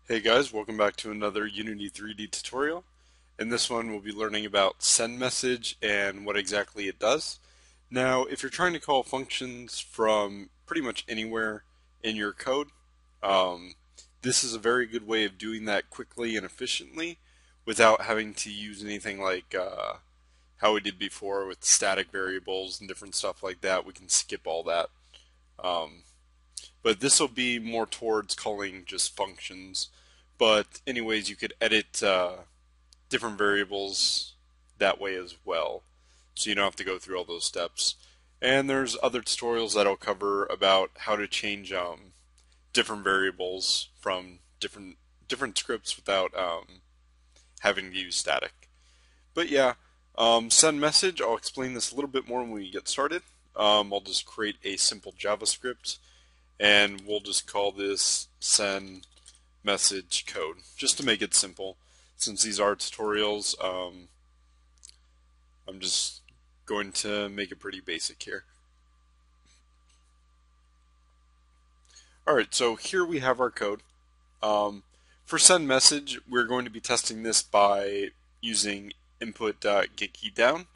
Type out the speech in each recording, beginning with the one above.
Hey guys, welcome back to another Unity3D tutorial. In this one we'll be learning about SendMessage and what exactly it does. Now if you're trying to call functions from pretty much anywhere in your code, um, this is a very good way of doing that quickly and efficiently without having to use anything like how we did before with static variables and different stuff like that. We can skip all that. Um, but this will be more towards calling just functions. But anyways, you could edit different variables that way as well, so you don't have to go through all those steps. And there's other tutorials that'll cover about how to change different variables from different scripts without having to use static. But yeah, send message. I'll explain this a little bit more when we get started. I'll just create a simple JavaScript and we'll just call this send message code just to make it simple. Since these are tutorials, I'm just going to make it pretty basic here. Alright, so here we have our code. For send message, we're going to be testing this by using input get key down,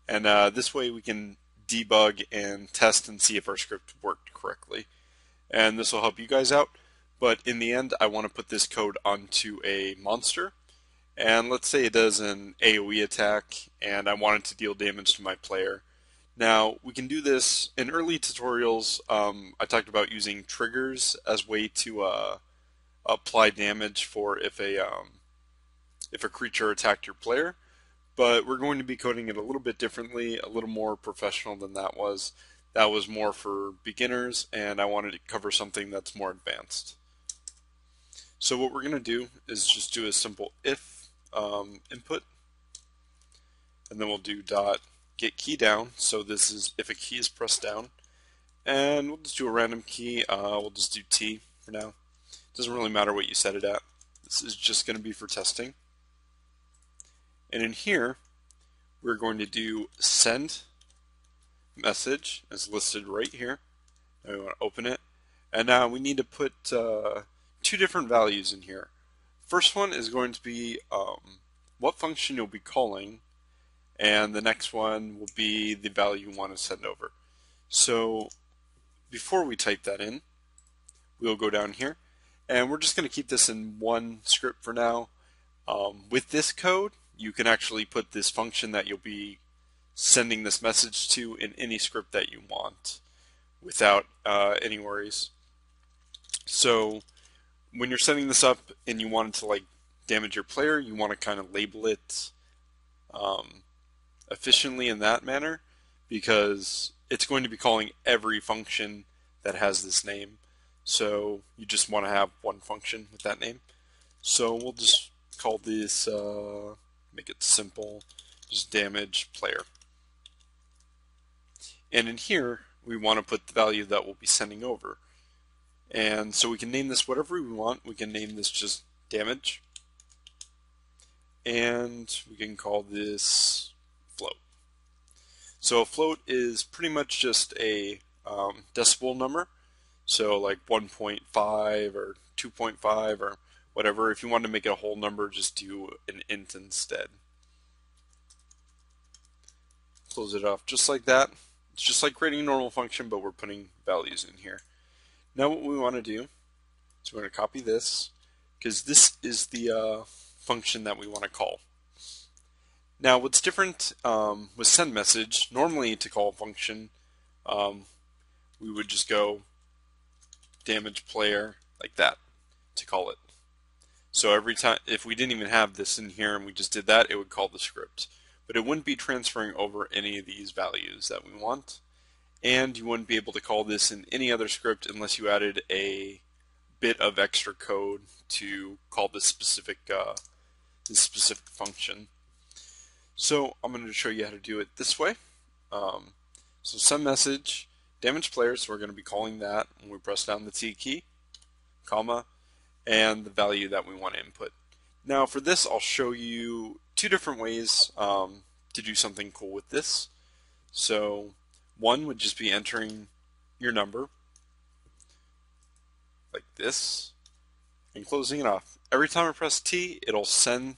and this way we can debug and test and see if our script worked correctly. And this will help you guys out. But in the end, I want to put this code onto a monster. And let's say it does an AoE attack, and I want it to deal damage to my player. Now, we can do this in early tutorials. I talked about using triggers as a way to apply damage for if a creature attacked your player. But we're going to be coding it a little bit differently, a little more professional than that was. That was more for beginners, and I wanted to cover something that's more advanced. So what we're going to do is just do a simple if input, and then we'll do dot get key down. So this is if a key is pressed down, and we'll just do a random key. We'll just do T for now. Doesn't really matter what you set it at. This is just going to be for testing. And in here, we're going to do send message as listed right here. Now we want to open it, and now we need to put two different values in here. First one is going to be what function you'll be calling, and the next one will be the value you want to send over. So before we type that in, we'll go down here, and we're just going to keep this in one script for now. With this code, you can actually put this function that you'll be sending this message to in any script that you want without any worries. So when you're setting this up and you want it to like damage your player, you want to kind of label it efficiently in that manner, because it's going to be calling every function that has this name. So you just want to have one function with that name. So we'll just call this, make it simple, just damage player. And in here, we want to put the value that we'll be sending over. And so we can name this whatever we want. We can name this just damage. And we can call this float. So a float is pretty much just a decimal number. So like 1.5 or 2.5 or whatever. If you want to make it a whole number, just do an int instead. Close it off just like that. It's just like creating a normal function, but we're putting values in here. Now what we want to do is we're going to copy this, because this is the function that we want to call. Now what's different with send message, normally to call a function, we would just go damage player like that to call it. So every time, if we didn't even have this in here and we just did that, it would call the script. But it wouldn't be transferring over any of these values that we want. And you wouldn't be able to call this in any other script unless you added a bit of extra code to call this specific function. So I'm going to show you how to do it this way. So send message, damage player, so we're going to be calling that when we press down the T key, comma, and the value that we want to input. Now for this, I'll show you two different ways to do something cool with this. So one would just be entering your number like this, and closing it off. Every time I press T, it'll send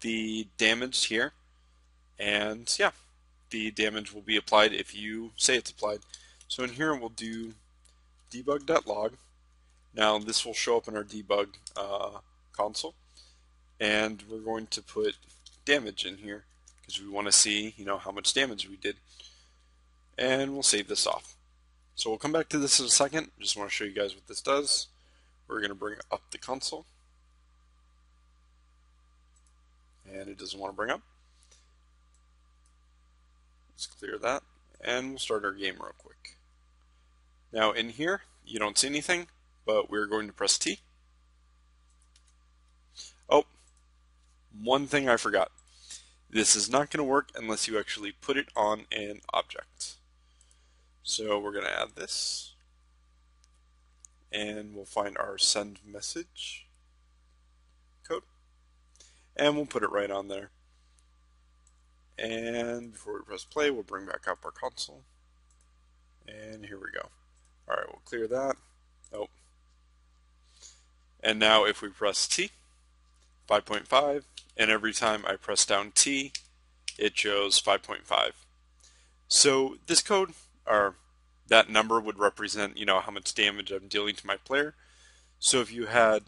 the damage here, and yeah, the damage will be applied if you say it's applied. So in here we'll do debug.log. Now this will show up in our debug console, and we're going to put damage in here because we want to see, how much damage we did. And we'll save this off. So we'll come back to this in a second. Just want to show you guys what this does. We're going to bring up the console, and it doesn't want to bring up. Let's clear that, and we'll start our game real quick. Now in here, you don't see anything, but we're going to press T. Oh, one thing I forgot. This is not going to work unless you actually put it on an object. So we're going to add this, and we'll find our SendMessage code, and we'll put it right on there. And before we press play, we'll bring back up our console, and here we go. Alright, we'll clear that. Oh. And now if we press T, 5.5, and every time I press down T, it shows 5.5. So this code, or that number, would represent, how much damage I'm dealing to my player. So if you had,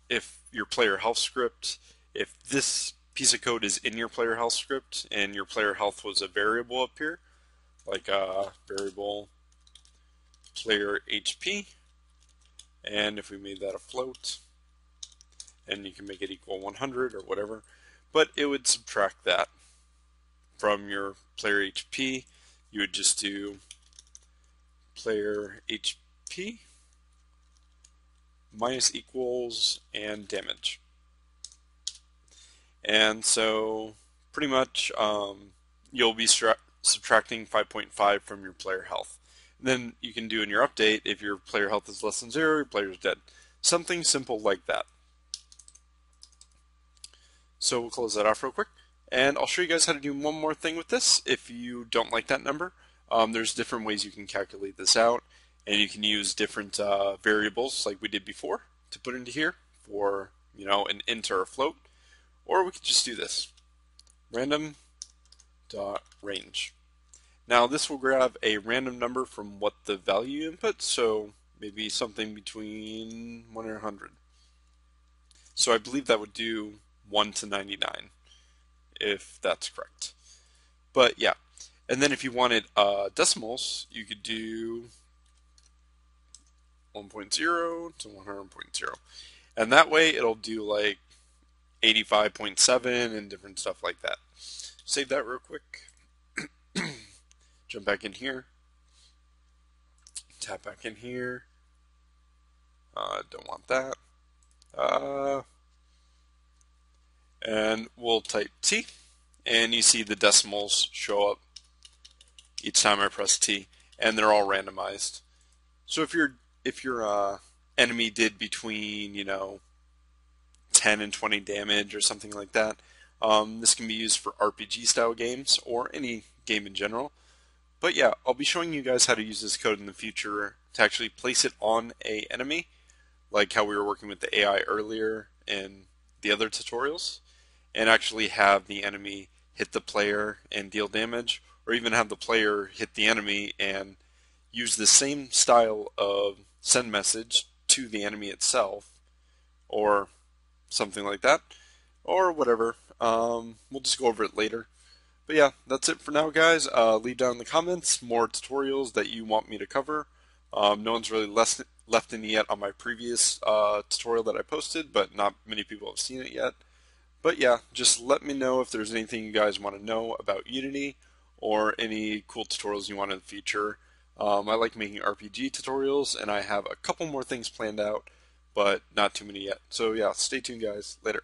if your player health script, if this piece of code is in your player health script and your player health was a variable up here, like a variable player HP, and if we made that a float, and you can make it equal 100 or whatever, but it would subtract that from your player HP. You would just do player HP minus equals and damage. And so pretty much you'll be subtracting 5.5 from your player health. And then you can do in your update, if your player health is less than 0, your player's dead. Something simple like that. So we'll close that off real quick, and I'll show you guys how to do one more thing with this. If you don't like that number, there's different ways you can calculate this out, and you can use different variables like we did before to put into here for an int or a float, or we could just do this, random.range. Now this will grab a random number from what the value input, so maybe something between 1 and 100. So I believe that would do 1 to 99, if that's correct. But yeah, and then if you wanted decimals, you could do 1.0 to 100.0, and that way it'll do like 85.7 and different stuff like that. Save that real quick. Jump back in here. Tap back in here. Don't want that. And we'll type T, and you see the decimals show up each time I press T, and they're all randomized. So if your enemy did between 10 and 20 damage or something like that, this can be used for RPG style games or any game in general. But yeah, I'll be showing you guys how to use this code in the future to actually place it on a enemy, like how we were working with the AI earlier in the other tutorials, and actually have the enemy hit the player and deal damage, or even have the player hit the enemy and use the same style of send message to the enemy itself, or something like that, or whatever. We'll just go over it later. But yeah, that's it for now, guys. Leave down in the comments more tutorials that you want me to cover. No one's really left any yet on my previous tutorial that I posted, but not many people have seen it yet. But yeah, just let me know if there's anything you guys want to know about Unity, or any cool tutorials you want in the future. I like making RPG tutorials, and I have a couple more things planned out, but not too many yet. So yeah, stay tuned, guys. Later.